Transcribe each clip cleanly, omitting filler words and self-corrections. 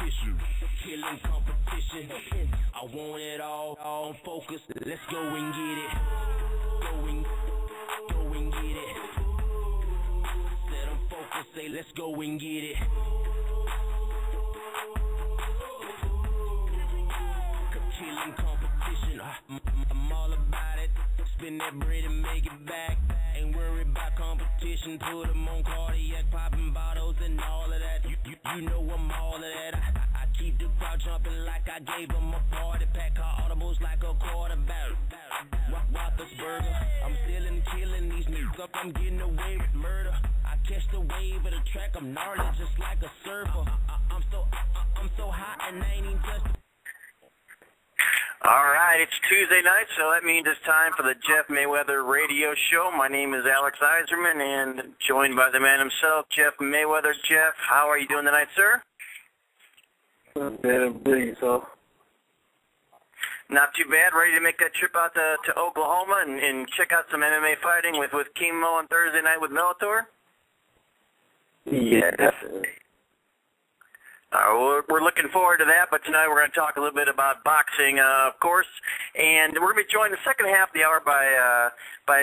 official. Killing competition. I want it all on focus. Let's go and get it. Go and get it. Set them focused, say let's go and get it. Killing competition. I'm all about it. Spin that bread and make it back. Ain't worried about competition. Put them on cardiac, popping bottles and all of that. You know I'm all of that. I keep the crowd jumping like I gave them a party pack. Car audibles like a quarterback. Whoppers burger. I'm stealing, killing these niggas. I'm getting away with murder. I catch the wave of the track. I'm gnarly just like a surfer. I'm so hot and I ain't even touched. All right, it's Tuesday night, so that means it's time for the Jeff Mayweather Radio Show. My name is Alex Iserman, and joined by the man himself, Jeff Mayweather. Jeff, how are you doing tonight, sir? I'm pretty so. Not too bad. Ready to make that trip out to Oklahoma and check out some MMA fighting with Chemo on Thursday night with Bellator? Yeah, definitely. We're looking forward to that, but tonight we're going to talk a little bit about boxing, of course, and we're going to be joined the second half of the hour by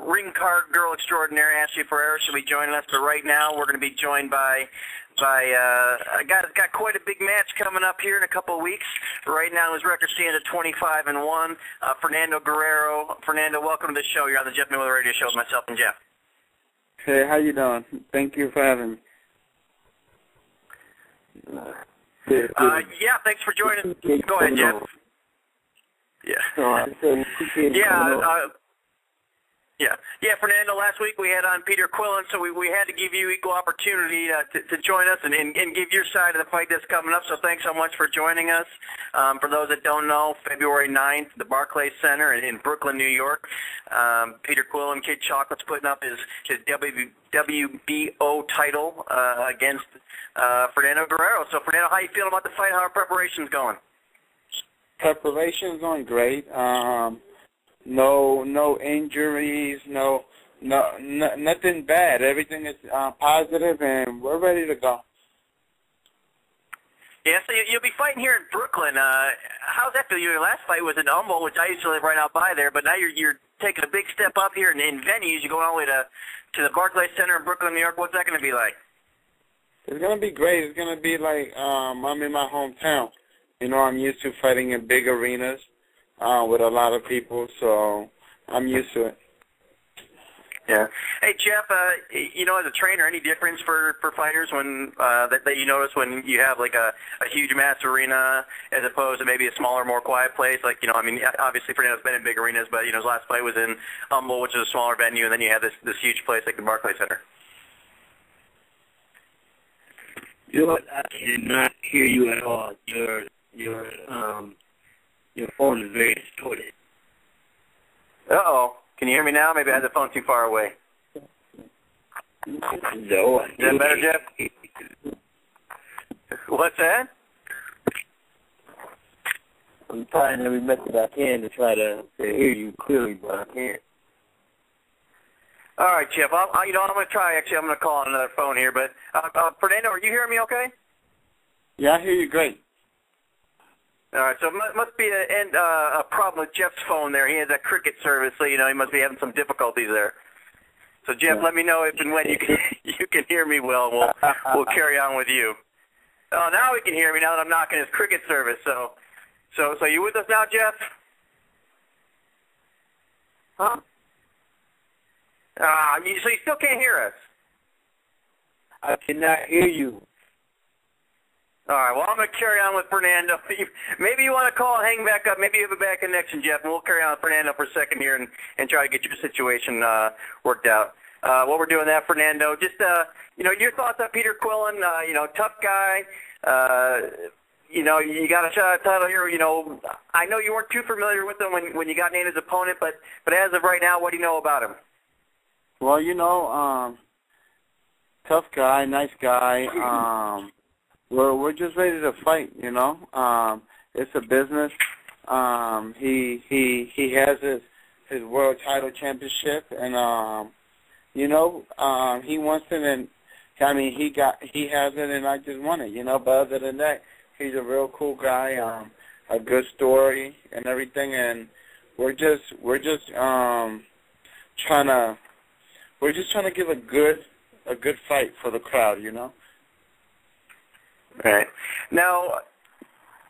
ring card girl extraordinaire Ashley Ferreira. She'll be joining us, but right now we're going to be joined by a guy that's got quite a big match coming up here in a couple of weeks. Right now his record stands at 25-1. Fernando Guerrero. Fernando, welcome to the show. You're on the Jeff Mayweather Radio Show with myself and Jeff. Hey, how you doing? Thank you for having me. Yeah, thanks for joining. Go ahead, Jeff. Yeah, Fernando, last week we had on Peter Quillin, so we had to give you equal opportunity to join us and give your side of the fight that's coming up, so thanks so much for joining us. For those that don't know, February 9th, the Barclays Center in Brooklyn, New York, Peter Quillin, Kid Chocolate's putting up his WBO title against Fernando Guerrero. So, Fernando, how you feeling about the fight? How are preparations going? Preparations going great. No injuries, nothing bad. Everything is positive, and we're ready to go. Yeah, so you'll be fighting here in Brooklyn. How's that feel? Your last fight was in Humboldt, which I used to live right out by there, but now you're taking a big step up here in venues. You're going all the way to the Barclays Center in Brooklyn, New York. What's that going to be like? It's going to be great. It's going to be like I'm in my hometown. You know, I'm used to fighting in big arenas with a lot of people, so I'm used to it. Yeah. Hey, Jeff, you know, as a trainer, any difference for fighters when that you notice when you have like a huge mass arena as opposed to maybe a smaller, more quiet place? Like, you know, I mean, obviously Fernando's been in big arenas, but, you know, his last fight was in Humboldt, which is a smaller venue, and then you have this huge place like the Barclays Center. You know what? I cannot hear you at all. Your phone is very distorted. Uh-oh. Can you hear me now? Maybe I had the phone too far away. No. Is that better, Jeff? What's that? I'm trying every method I can to try to hear you clearly, but I can't. All right, Jeff. I'm going to try. Actually, I'm going to call on another phone here. But, Fernando, are you hearing me okay? Yeah, I hear you great. All right, so it must be a problem with Jeff's phone there. He has that cricket service, so, you know, he must be having some difficulties there. So, Jeff, let me know if and when you can hear me well, and we'll carry on with you. Oh, now he can hear me now that I'm knocking his cricket service. So you with us now, Jeff? Huh? So you still can't hear us? I cannot hear you. All right, well, I'm going to carry on with Fernando. Maybe you want to call and hang back up. Maybe you have a bad connection, Jeff, and we'll carry on with Fernando for a second here and try to get your situation worked out. While we're doing that, Fernando, just, you know, your thoughts on Peter Quillin, you know, tough guy. You know, you got a shot at title here. You know, I know you weren't too familiar with him when you got named as opponent, but as of right now, what do you know about him? Well, you know, tough guy, nice guy. We're just ready to fight, you know. It's a business. He has his world title championship, and you know, he wants it, and I mean he has it, and I just want it, you know. But other than that, He's a real cool guy. A good story and everything, and we're just trying to give a good fight for the crowd, you know. Right. Now,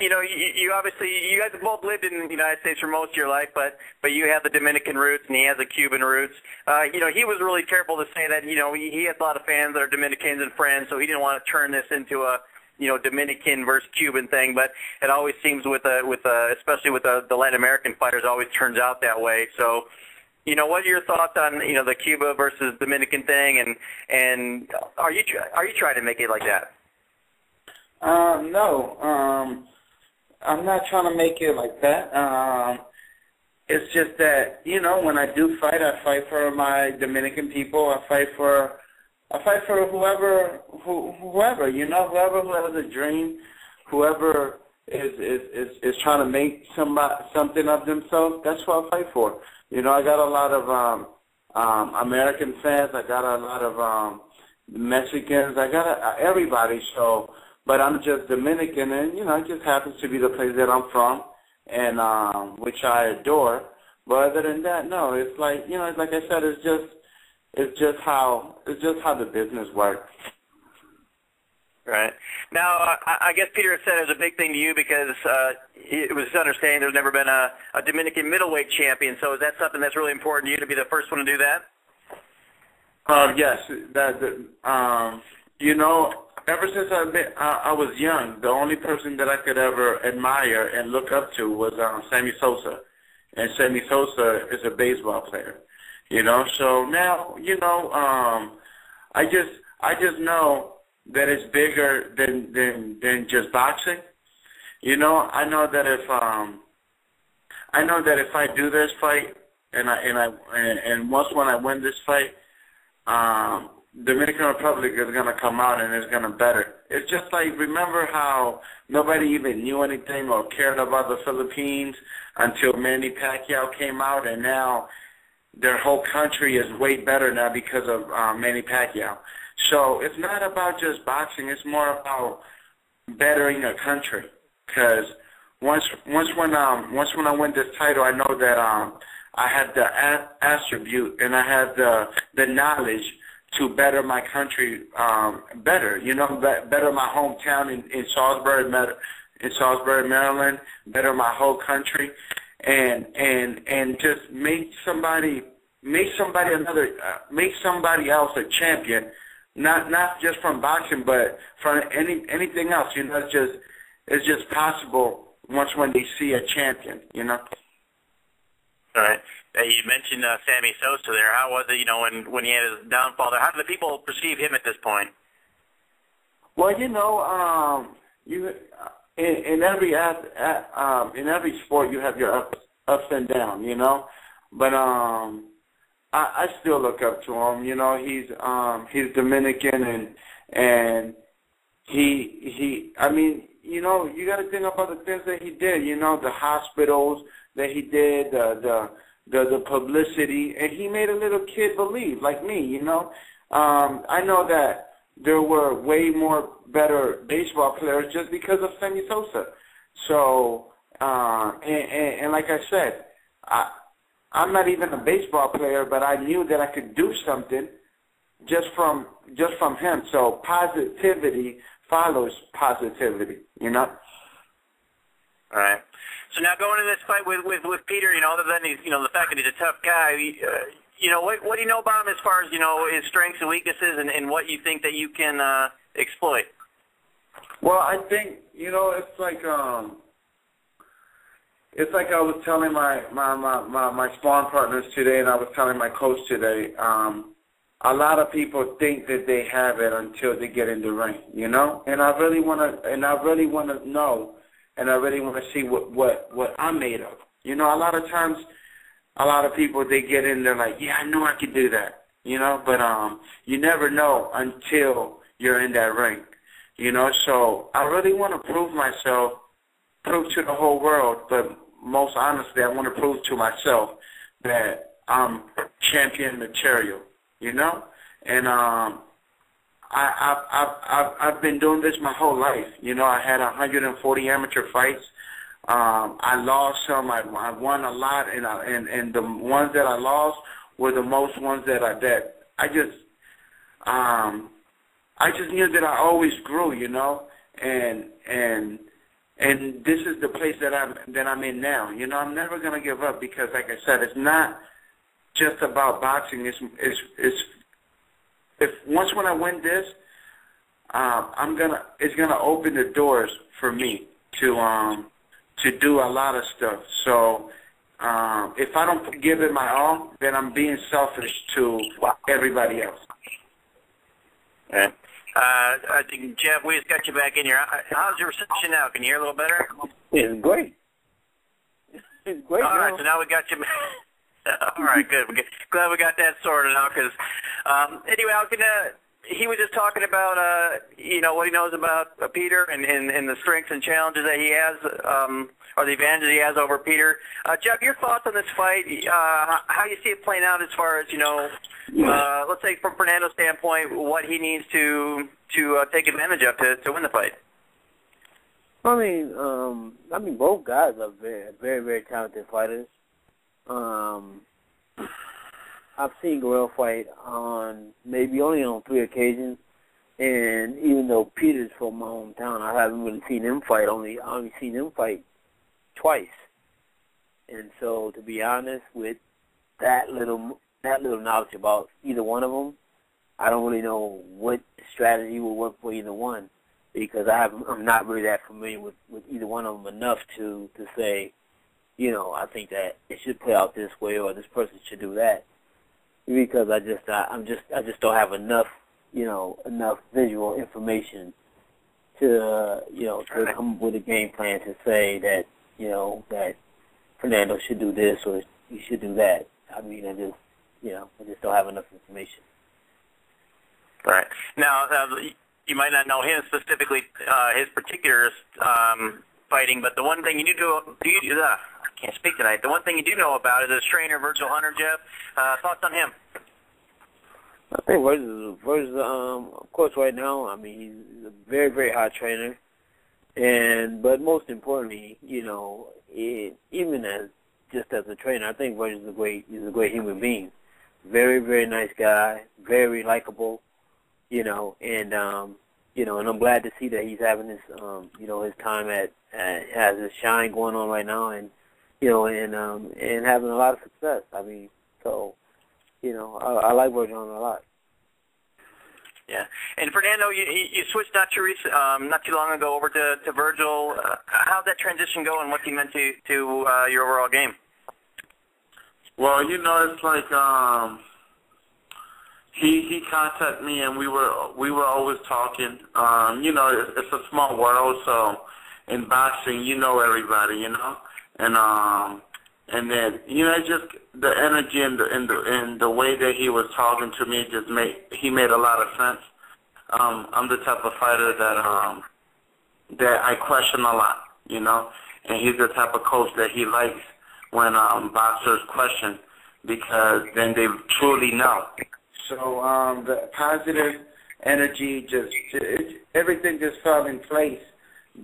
you know, you obviously, you guys have both lived in the United States for most of your life, but you have the Dominican roots and he has the Cuban roots. You know, he was really careful to say that, you know, he has a lot of fans that are Dominicans and friends, so he didn't want to turn this into a, you know, Dominican versus Cuban thing, but it always seems especially with the Latin American fighters, always turns out that way. So, you know, what are your thoughts on, you know, the Cuba versus Dominican thing, and are you trying to make it like that? No, I'm not trying to make it like that. It's just that, you know, when I do fight, I fight for my Dominican people. I fight for whoever, you know, whoever who has a dream, whoever is trying to make something of themselves. That's what I fight for. You know, I got a lot of American fans. I got a lot of Mexicans. I got everybody. So, but I'm just Dominican, and you know, it just happens to be the place that I'm from, and which I adore. But other than that, no. It's like, you know, like I said, it's just how the business works. Right. Now, I guess Peter said it was a big thing to you because it was his understanding there's never been a Dominican middleweight champion. So is that something that's really important to you to be the first one to do that? Yes. You know, ever since I was young, the only person that I could ever admire and look up to was Sammy Sosa. And Sammy Sosa is a baseball player. You know, so now, you know, I just know that it's bigger than just boxing. You know, I know that if I do this fight and once when I win this fight, Dominican Republic is gonna come out and it's gonna better. It's just like, remember how nobody even knew anything or cared about the Philippines until Manny Pacquiao came out, and now their whole country is way better now because of Manny Pacquiao. So it's not about just boxing. It's more about bettering a country. Because once when I win this title, I know that I have the attribute and I have the knowledge to better my country better. You know, better my hometown in Salisbury, Maryland. Better my whole country. And just make somebody else a champion, not just from boxing, but from anything else. You know, it's just possible once when they see a champion. You know. All right. You mentioned Sammy Sosa there. How was it? You know, when he had his downfall there, how do the people perceive him at this point? Well, you know, in every sport you have your ups and downs, you know. But I still look up to him. You know, he's Dominican and he I mean, you know, you got to think about the things that he did. You know, the hospitals that he did, the publicity, and he made a little kid believe, like me. You know, I know that there were way more better baseball players just because of Sammy Sosa. So, and like I said, I'm not even a baseball player, but I knew that I could do something just from him. So positivity follows positivity, you know. All right. So now going into this fight with Peter, you know, other than he's, you know, the fact that he's a tough guy, you know, what do you know about him as far as, you know, his strengths and weaknesses and what you think that you can exploit? Well, I think, you know, it's like I was telling my sparring partners today, and I was telling my coach today, a lot of people think that they have it until they get in the ring, you know? And I really want to know, and I really want to see what I'm made of. You know, a lot of times, a lot of people, they get in there like, yeah, I know I could do that, you know? But you never know until you're in that ring, you know? So I really want to prove to the whole world, but most honestly, I want to prove to myself that I'm champion material, you know? And I I've been doing this my whole life. You know, I had 140 amateur fights. I lost some. I won a lot, and the ones that I lost were the most ones that I just knew that I always grew. You know, and this is the place that I'm in now. You know, I'm never gonna give up because, like I said, it's not just about boxing. It's once when I win this, it's gonna open the doors for me to do a lot of stuff. So if I don't give it my all, then I'm being selfish to everybody else. Okay. I think, Jeff, we just got you back in here. How's your reception now? Can you hear a little better? It's great. It's great. All right, so now we got you back. All right, good. Glad we got that sorted out. Because anyway, he was just talking about what he knows about Peter and the strengths and challenges that he has, or the advantages he has over Peter. Jeff, your thoughts on this fight? How you see it playing out as far as let's say from Fernando's standpoint, what he needs to take advantage of to win the fight. I mean, both guys are very, very, very talented fighters. I've seen Guerrero fight maybe only on 3 occasions, and even though Peter's from my hometown, I haven't really seen him fight. I only seen him fight twice, and so to be honest, with that little knowledge about either one of them, I don't really know what strategy will work for either one because I'm not really that familiar with either one of them enough to say, I think that it should play out this way or this person should do that. Because I just don't have enough visual information to come up with a game plan to say that that Fernando should do this or he should do that. I mean, I just don't have enough information. Right. Now, you might not know him specifically, his particular fighting, but the one thing you I can't speak tonight. The one thing you do know about is his trainer, Virgil Hunter, Jeff. Thoughts on him? I think Virgil, of course, right now, I mean, he's a very, very hard trainer. But most importantly, even as a trainer, I think Virgil's he's a great human being. Very, very nice guy, very likable, and I'm glad to see that he's having his, his time has his shine going on right now, and having a lot of success. I mean, so, I like Virgil a lot. Yeah, and Fernando, you switched not too long ago over to Virgil. How'd that transition go, and what's he meant to your overall game? Well, it's like he contacted me, and we were always talking. It's a small world, so in boxing, everybody, and then just the energy and the way that he was talking to me he made a lot of sense. I'm the type of fighter that I question a lot, and he's the type of coach that he likes when boxers question, because then they truly know. So the positive energy, everything just fell in place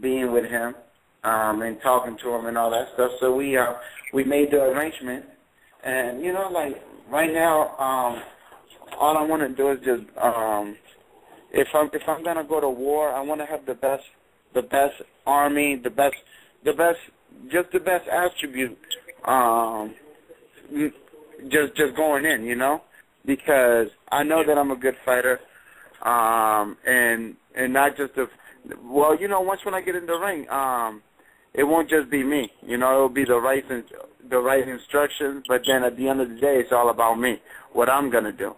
being with him. And talking to him and all that stuff. So we made the arrangement, and like right now, all I want to do is just if I'm gonna go to war, I want to have the best army, the best attribute, just going in, because I know that I'm a good fighter, and not just once when I get in the ring, it won't just be me. It'll be the right instructions, but then at the end of the day, it's all about me, what I'm going to do.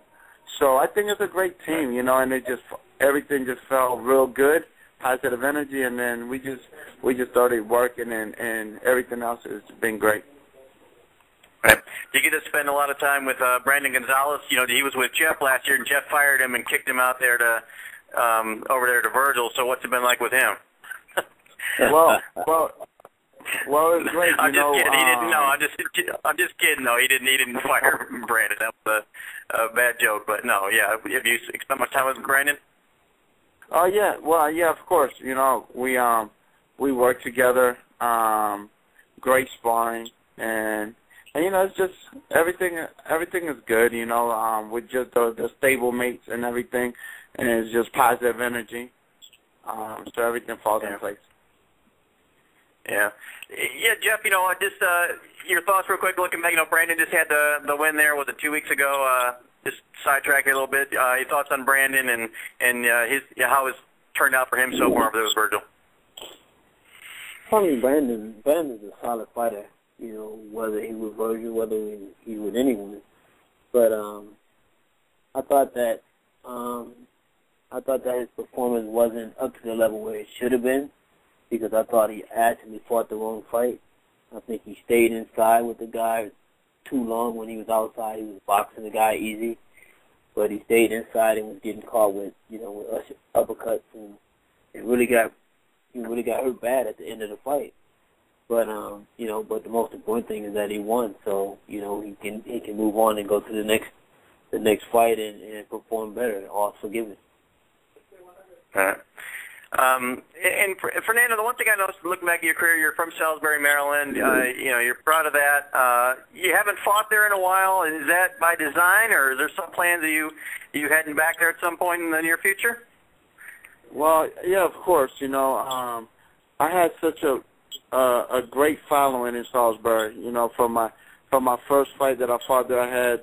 So I think it's a great team, and everything just felt real good, positive energy, and then we just started working, and everything else has been great. Right. Did you get to spend a lot of time with Brandon Gonzalez? He was with Jeff last year, and Jeff fired him and kicked him out there over there to Virgil. So what's it been like with him? Well, it's great. I'm just kidding. He didn't know. I'm just kidding. No, he didn't fire Brandon. That was a bad joke. But no, yeah. Have you spent much time with Brandon? Oh yeah, well yeah, of course. You know, we work together, great sparring, and you know, it's just everything is good. You know, with just the stable mates and everything, and it's just positive energy. So everything falls in place. Yeah, Jeff. You know, just your thoughts real quick. Looking back, you know, Brandon just had the win there. Was it 2 weeks ago? Just sidetrack it a little bit. Your thoughts on Brandon and how it's turned out for him so far with Virgil. I mean, Brandon's a solid fighter. You know, whether he was Virgil, whether he was anyone. But I thought that his performance wasn't up to the level where it should have been, because I thought he actually fought the wrong fight. I think he stayed inside with the guy too long. When he was outside, he was boxing the guy easy, but he stayed inside and was getting caught with, you know, with uppercuts, and he really got hurt bad at the end of the fight. But you know, but the most important thing is that he won, so you know he can move on and go to the next fight and perform better. All forgiven. All right. And Fernando, the one thing I noticed looking back at your career, you're from Salisbury, Maryland. You know, you're proud of that. You haven't fought there in a while. Is that by design, or is there some plans of you heading back there at some point in the near future? Well, yeah, of course. You know, I had such a great following in Salisbury. You know, from my first fight that I fought there, I had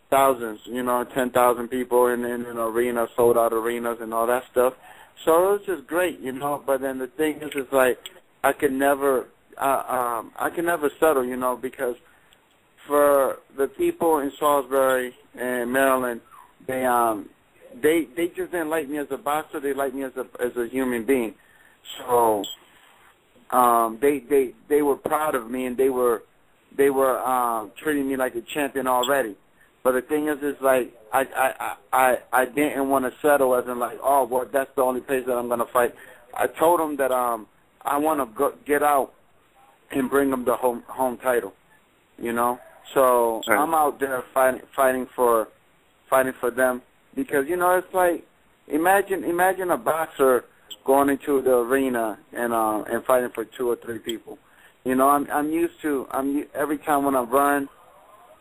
thousands. You know, 10,000 people in an arena, sold out arenas, and all that stuff. So it was just great, you know. But then the thing is like I could never settle, you know, because for the people in Salisbury and Maryland, they just didn't like me as a boxer. They liked me as a human being. So they were proud of me, and they were treating me like a champion already. But the thing is like I didn't want to settle as in like, oh, well, that's the only place that I'm going to fight. I told them that I want to get out and bring them the home title, you know. So I'm out there fighting for them, because you know it's like imagine a boxer going into the arena and fighting for 2 or 3 people. You know, I'm used to every time when I run.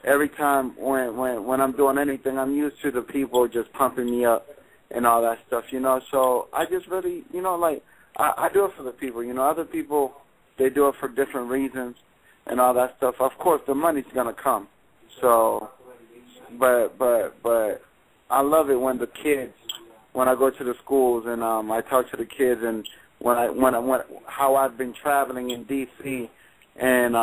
Every time when I'm doing anything, I'm used to the people just pumping me up and all that stuff, you know. So I just really, you know, like I do it for the people, you know. Other people, they do it for different reasons and all that stuff. Of course, the money's gonna come. So, but I love it when the kids, when I go to the schools and I talk to the kids, and when how I've been traveling in D.C. and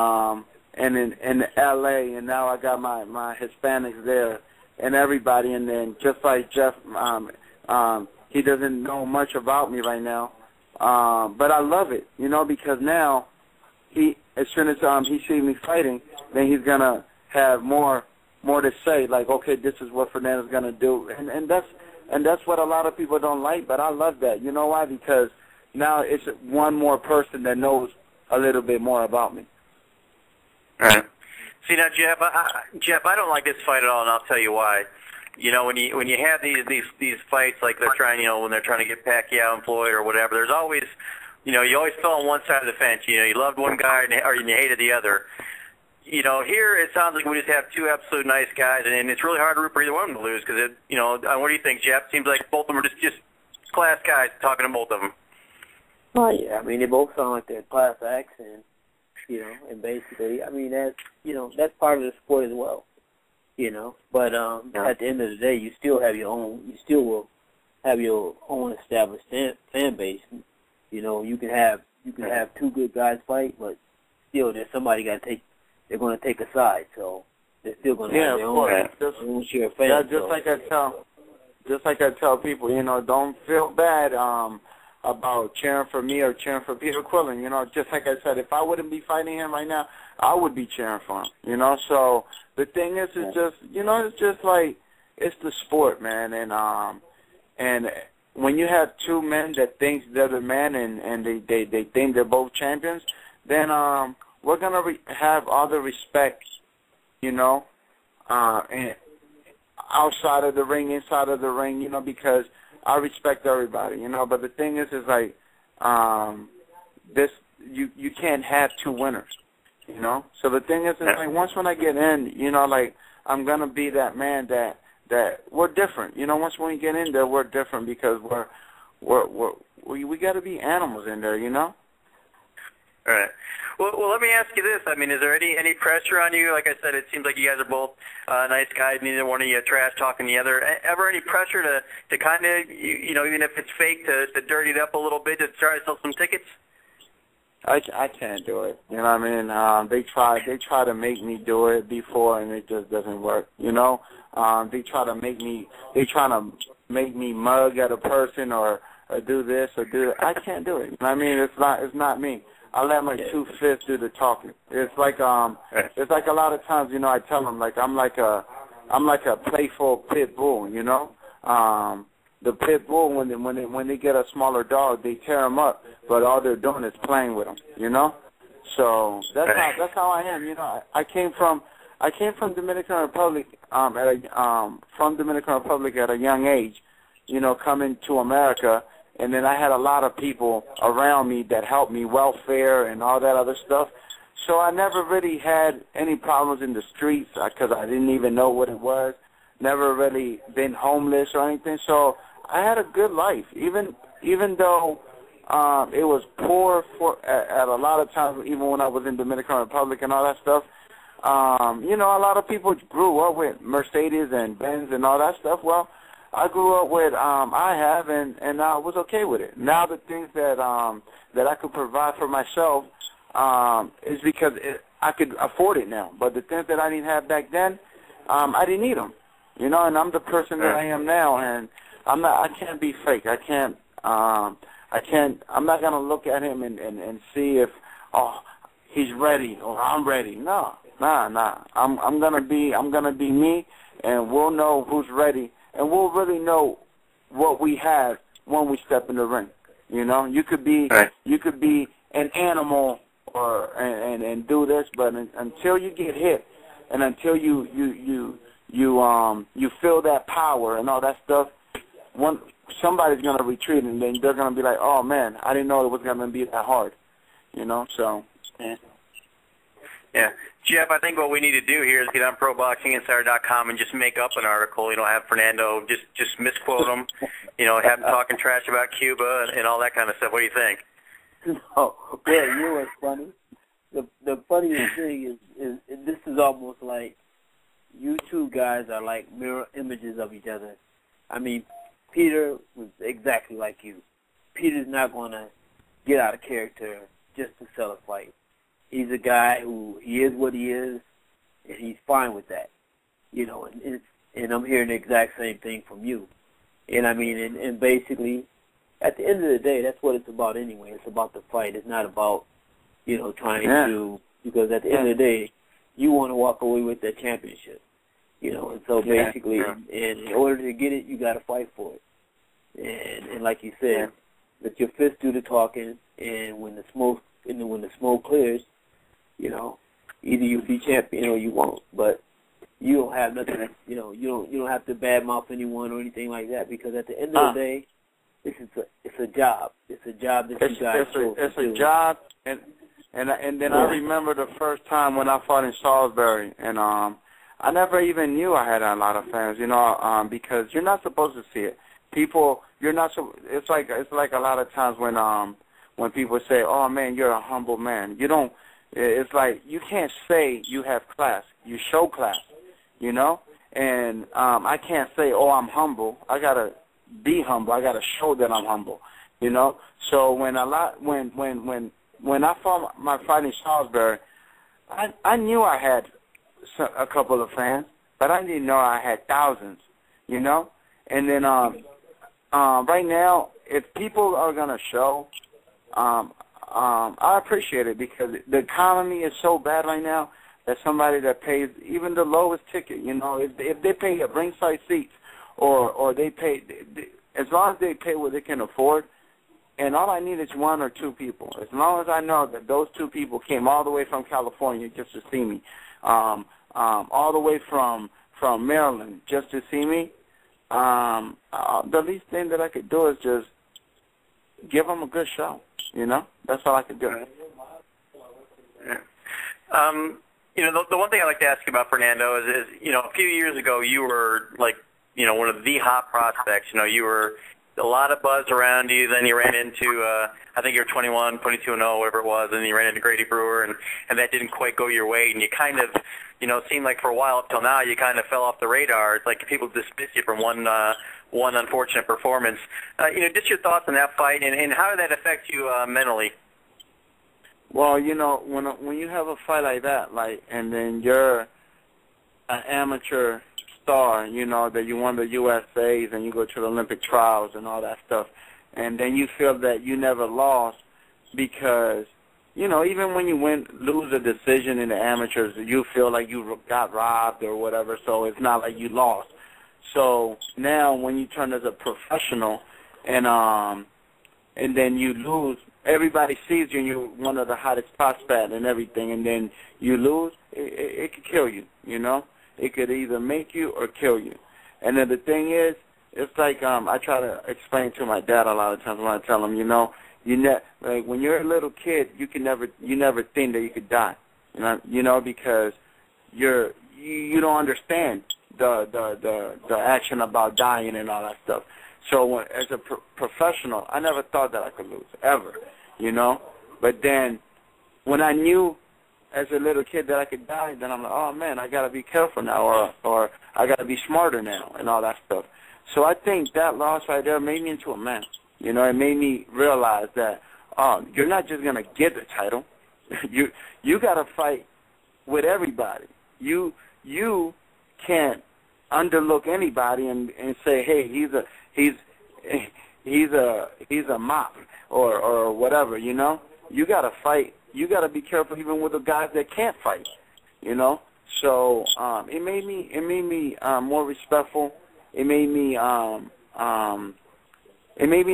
in L.A., and now I got my Hispanics there and everybody, and then just like Jeff, he doesn't know much about me right now, but I love it, you know, because now as soon as he sees me fighting, then he's gonna have more to say, like, okay, this is what Fernando's gonna do, and that's what a lot of people don't like, but I love that. You know why? Because now it's one more person that knows a little bit more about me. All right. See now, Jeff, I don't like this fight at all, and I'll tell you why. You know, when you have these fights like they're trying, you know, when they're trying to get Pacquiao and Floyd or whatever, there's always, you know, you always fell on one side of the fence. You know, you loved one guy or you hated the other. You know, here it sounds like we just have 2 absolute nice guys, and it's really hard to root for either one of them to lose because, you know, what do you think, Jeff? Seems like both of them are just class guys, talking to both of them. Oh yeah, I mean they both sound like they're class acts, and you know, and basically, I mean that's, you know, that's part of the sport as well, you know. But at the end of the day, you still will have your own established fan base. You know, you can have 2 good guys fight, but still there's somebody they're going to take a side, so they're still going to have their own share of fans. Yeah, just like I tell people, you know, don't feel bad about cheering for me or cheering for Peter Quillin. You know, just like I said, if I wouldn't be fighting him right now, I would be cheering for him. You know, so the thing is, it's just, you know, it's just like, it's the sport, man, and when you have 2 men that think they're the man and they think they're both champions, then we're gonna have all the respect, you know, and outside of the ring, inside of the ring, you know, because I respect everybody, you know. But the thing is like, this you can't have two winners, you know. So the thing is like, once when I get in, you know, like I'm gonna be that man that we're different, you know. Once when we get in there, we're different because we got to be animals in there, you know. All right. Well, let me ask you this. I mean, is there any pressure on you? Like I said, it seems like you guys are both nice guys. Neither one of you trash talking the other. Ever any pressure to kind of, you know, even if it's fake, to dirty it up a little bit to try to sell some tickets? I can't do it. You know what I mean? They try to make me do it before, and it just doesn't work. You know? They try to make me mug at a person or do this or do that. I can't do it. You know what I mean? It's not me. I let my two fists do the talking. It's like a lot of times, you know, I tell them like I'm like a playful pit bull, you know. The pit bull, when they get a smaller dog, they tear them up, but all they're doing is playing with them, you know. So that's how I am, you know. I came from Dominican Republic from Dominican Republic at a young age, you know, coming to America. And then I had a lot of people around me that helped me, welfare and all that other stuff. So I never really had any problems in the streets because I didn't even know what it was. Never really been homeless or anything. So I had a good life, even though it was poor at a lot of times, even when I was in Dominican Republic and all that stuff. You know, a lot of people grew up with Mercedes and Benz and all that stuff. Well, I grew up with and I was okay with it. Now the things that I could provide for myself is because I could afford it now. But the things that I didn't have back then, I didn't need them. You know, and I'm the person that I am now, and I can't be fake. I'm not gonna look at him and see if he's ready or I'm ready. Nah. I'm gonna be me, and we'll know who's ready. And we'll really know what we have when we step in the ring. You know, you could be an animal and do this, but until you get hit, and until you feel that power and all that stuff, somebody's gonna retreat, and then they're gonna be like, oh man, I didn't know it was gonna be that hard. You know, so yeah. Yeah. Jeff, I think what we need to do here is get on ProBoxingInsider.com and just make up an article. You know, have Fernando just misquote him. You know, have him talking trash about Cuba and all that kind of stuff. What do you think? Oh, well, you know what's funny? The funniest thing is this is almost like you two guys are like mirror images of each other. I mean, Peter was exactly like you. Peter's not going to get out of character just to sell a fight. He's a guy who he is what he is, and he's fine with that, you know. And I'm hearing the exact same thing from you. And I mean, and basically, at the end of the day, that's what it's about anyway. It's about the fight. It's not about, you know, trying to, because at the end of the day, you want to walk away with that championship, you know. And so basically, and in order to get it, you got to fight for it. And like you said, let your fists do the talking, and when the smoke clears, you know, either you'll be champion or you won't. But you don't have nothing. You know, you don't have to badmouth anyone or anything like that, because at the end of the day, it's a job. It's a job that you guys do. It's a job, and then I remember the first time when I fought in Salisbury, and I never even knew I had a lot of fans. You know, because you're not supposed to see it. People, you're not. It's like a lot of times when people say, "Oh man, you're a humble man," you don't. It's like you can't say you have class. You show class, you know. And I can't say, "Oh, I'm humble." I gotta be humble. I gotta show that I'm humble, you know. So when I fought my fight in Salisbury, I knew I had a couple of fans, but I didn't know I had thousands, you know. And then right now, if people are gonna show, I appreciate it, because the economy is so bad right now that somebody that pays even the lowest ticket, you know, if they pay at ringside seats or they pay, as long as they pay what they can afford, and all I need is one or two people. As long as I know that those two people came all the way from California just to see me, all the way from Maryland just to see me, the least thing that I could do is just give him a good show. You know, that's all I could do. Yeah. The one thing I'd like to ask you about Fernando is, a few years ago you were like, one of the hot prospects. You were a lot of buzz around you. Then you ran into, I think you were 21, 22-0, whatever it was, and you ran into Grady Brewer, and that didn't quite go your way. And you kind of, it seemed like for a while up till now you kind of fell off the radar. It's like people dismiss you from one unfortunate performance. Just your thoughts on that fight, and how did that affect you mentally? Well, when you have a fight like that, and then you're an amateur star, that you won the USAs and you go to the Olympic trials and all that stuff, and then you feel that you never lost because, even when you lose a decision in the amateurs, you feel like you got robbed or whatever, so it's not like you lost. So now when you turn as a professional and then you lose, everybody sees you and you're one of the hottest prospects and everything, and then you lose, it could kill you, It could either make you or kill you. And then the thing is, it's like I try to explain to my dad a lot of times when I tell him, like when you're a little kid, you never think that you could die, because you don't understand the action about dying and all that stuff. So as a professional, I never thought that I could lose, ever, But then when I knew as a little kid that I could die, then I'm like, oh, man, I got to be careful now, or I got to be smarter now and all that stuff. So I think that loss right there made me into a man. It made me realize that you're not just going to get the title. You got to fight with everybody. You can't underlook anybody and say, hey, he's a mop or whatever, You got to fight. You got to be careful even with the guys that can't fight, So it made me more respectful. It made me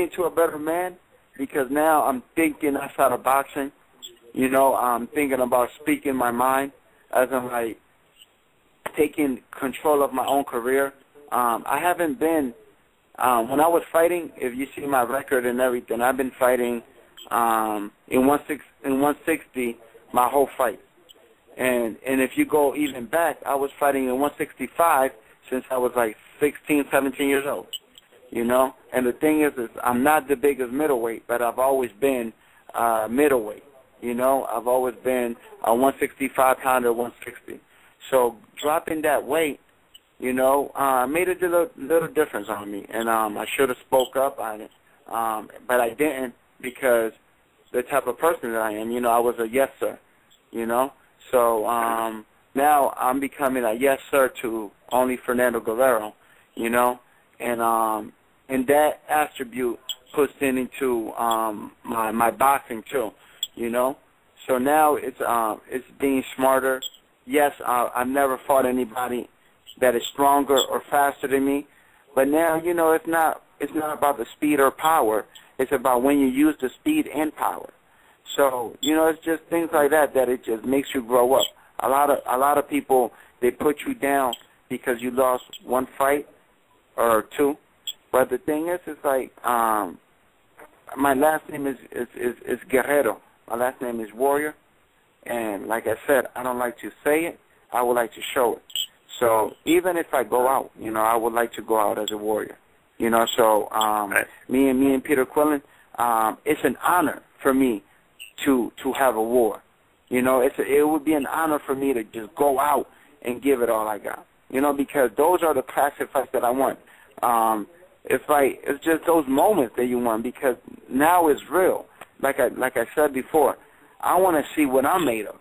into a better man because now I'm thinking outside of boxing. I'm thinking about speaking my mind as I'm like taking control of my own career. I haven't been when I was fighting. If you see my record and everything, I've been fighting in 160 my whole fight, and if you go even back, I was fighting in 165 since I was like 16, 17 years old, And the thing is I'm not the biggest middleweight, but I've always been middleweight, I've always been a 165-pounder, 160. So dropping that weight, made a little difference on me, and I should have spoke up on it, but I didn't because the type of person that I am, I was a yes sir, So now I'm becoming a yes sir to only Fernando Guerrero, and that attribute puts into my boxing too, So now it's being smarter. Yes, I've never fought anybody that is stronger or faster than me, but now it's not about the speed or power. It's about when you use the speed and power. So it's just things like that it just makes you grow up. A lot of people, they put you down because you lost one fight or two, but the thing is, it's like my last name is Guerrero. My last name is Warrior, and like I said, I don't like to say it. I would like to show it. So even if I go out, I would like to go out as a warrior. So me and Peter Quillin, it's an honor for me to have a war. It would be an honor for me to just go out and give it all I got. Because those are the classic fights that I want. It's just those moments that you want because now it's real. Like I said before, I want to see what I'm made of.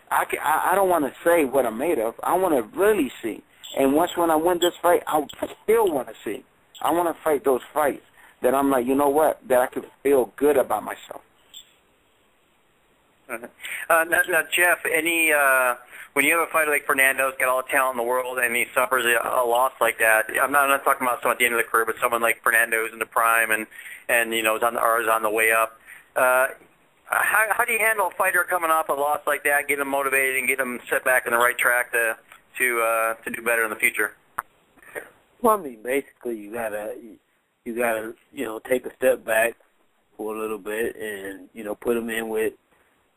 I don't want to say what I'm made of. I want to really see. And when I win this fight, I still want to see. I want to fight those fights that I'm like, that I could feel good about myself. Now, Jeff, when you have a fighter like Fernando's got all the talent in the world and he suffers a loss like that, I'm not talking about someone at the end of the career, but someone like Fernando who's in the prime and is on the way up. How do you handle a fighter coming off a loss like that, get him motivated and get him set back on the right track to do better in the future? Well, I mean, basically, you gotta, take a step back for a little bit, and put him in with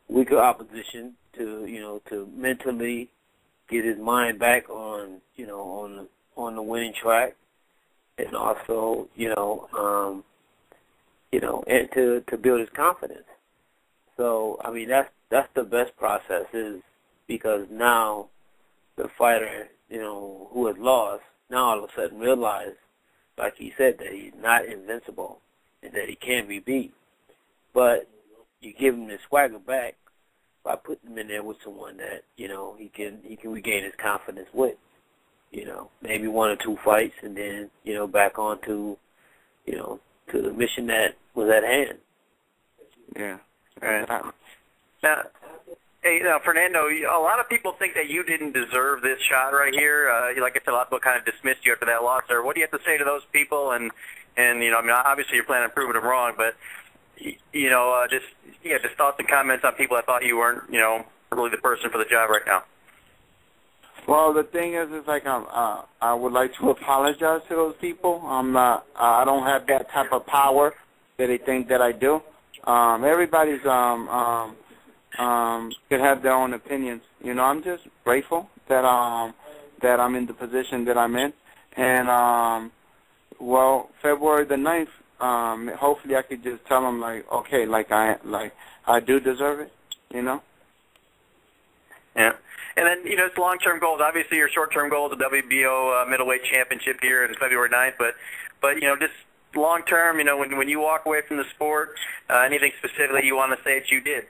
weaker opposition to mentally get his mind back on the winning track, and also and to build his confidence. So I mean that's the best process, is because now the fighter who has lost now all of a sudden realize, like he said, that he's not invincible and that he can be beat. But you give him the swagger back by putting him in there with someone that he can regain his confidence with. Maybe 1 or 2 fights, and then back on to to the mission that was at hand. Yeah. Right. Now, hey, Fernando, a lot of people think that you didn't deserve this shot right here. Like I said, a lot of people kind of dismissed you after that loss. Or what do you have to say to those people? And I mean, obviously you're planning on proving them wrong, but just thoughts and comments on people that thought you weren't, really the person for the job right now. Well, the thing is like I would like to apologize to those people. I don't have that type of power that they think that I do. Everybody's can have their own opinions. I'm just grateful that that I'm in the position that I'm in, and well, February the 9th, hopefully I could just tell them okay, I do deserve it. Yeah. And then, it's long-term goals. Obviously, your short-term goal is the WBO middleweight championship here on February 9th. But just long-term, when you walk away from the sport, anything specifically you want to say that you did?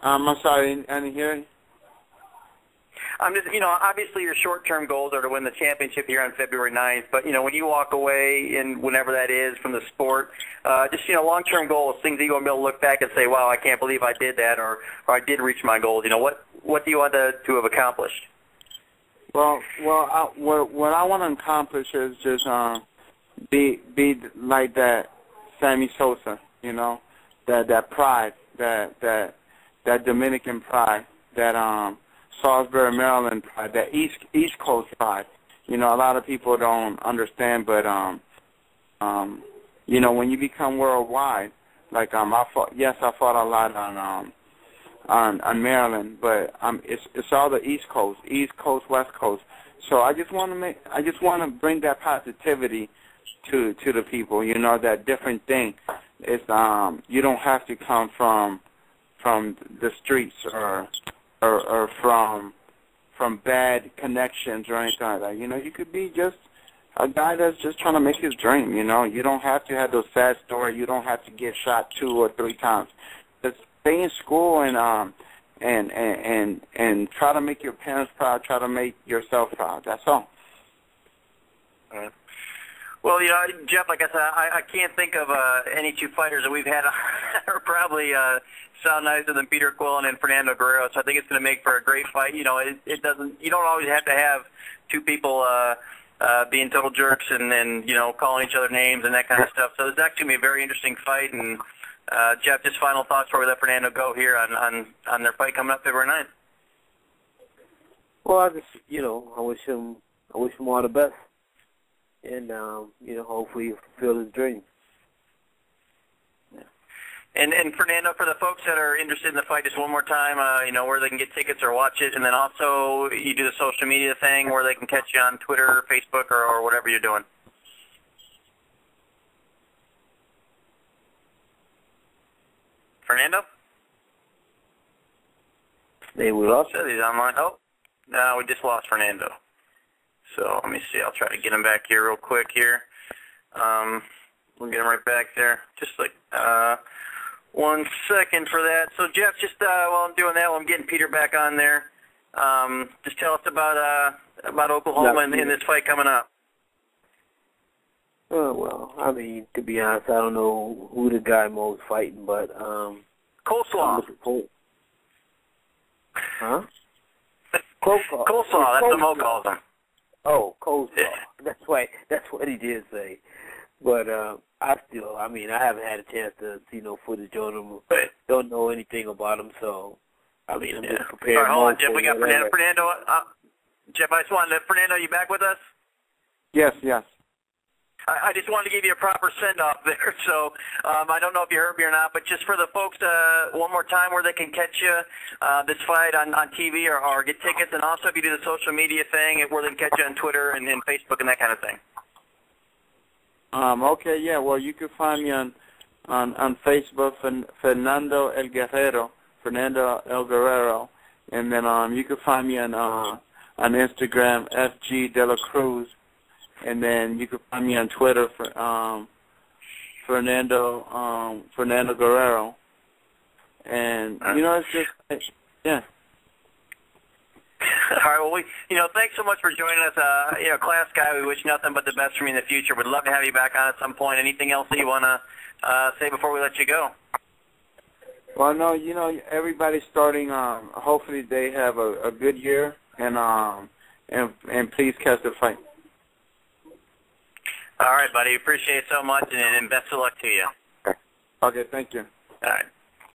I'm sorry, I didn't hear you. I'm just, obviously your short-term goals are to win the championship here on February 9th. But, when you walk away, and whenever that is, from the sport, just, long-term goals, things that you're going to be able to look back and say, wow, I can't believe I did that, or I did reach my goals. What do you want to have accomplished? Well, what I want to accomplish is just be like that Sammy Sosa, that pride, that Dominican pride, that Salisbury, Maryland pride, that East Coast pride. A lot of people don't understand, but when you become worldwide, like I fought a lot on Maryland, but it's all the East Coast, West Coast. So I just want to bring that positivity to the people. That different thing. It's you don't have to come from the streets or from bad connections or anything like that. You could be just a guy that's just trying to make his dream. You don't have to have those sad stories. You don't have to get shot 2 or 3 times. Just stay in school and try to make your parents proud. Try to make yourself proud. That's all. All right. Well, Jeff, like I said, I can't think of any 2 fighters that we've had are probably sound nicer than Peter Quillin and Fernando Guerrero. So I think it's going to make for a great fight. It doesn't. You don't always have to have 2 people being total jerks and then calling each other names and that kind of stuff. So it's actually going to be a very interesting fight. And Jeff, just final thoughts before we let Fernando go here on their fight coming up February 9th. Well, I just I wish him all the best. And, hopefully fulfill his dream. Yeah. And Fernando, for the folks that are interested in the fight, just one more time, where they can get tickets or watch it, and then also you do the social media thing where they can catch you on Twitter, Facebook, or whatever you're doing. Fernando? Maybe we lost him. He's online. Oh, no, we just lost Fernando. So let me see. I'll try to get him back here real quick here. We'll get him right back there. Just like 1 second for that. So Jeff, just while I'm doing that, while I'm getting Peter back on there, just tell us about Oklahoma and this fight coming up. Well, I mean, to be honest, I don't know who the guy Mo's fighting, but Coleslaw. Huh? Coleslaw. That's what Mo calls him. Oh, coleslaw. That's right. That's what he did say. But I haven't had a chance to see no footage on him. Don't know anything about him, so I'm just prepared. All right, hold on, Jeff. We got Fernando. Jeff, I just wanted to. Fernando, you back with us? Yes, yes. I just wanted to give you a proper send-off there, so I don't know if you heard me or not, but just for the folks, one more time where they can catch you, this fight on TV or get tickets, and also if you do the social media thing, where they can catch you on Twitter and Facebook and that kind of thing. Okay, yeah, well, you can find me on Facebook, Fernando El Guerrero, Fernando El Guerrero, and then you can find me on Instagram, FG De La Cruz, and then you can find me on Twitter for Fernando Guerrero, and it's just yeah. All right. Well, thanks so much for joining us. Class guy. We wish nothing but the best for you in the future. Would love to have you back on at some point. Anything else that you want to say before we let you go? Well, no, everybody's starting. Hopefully, they have a good year, and please catch the fight. All right, buddy. Appreciate it so much, and best of luck to you. Okay, thank you. All right.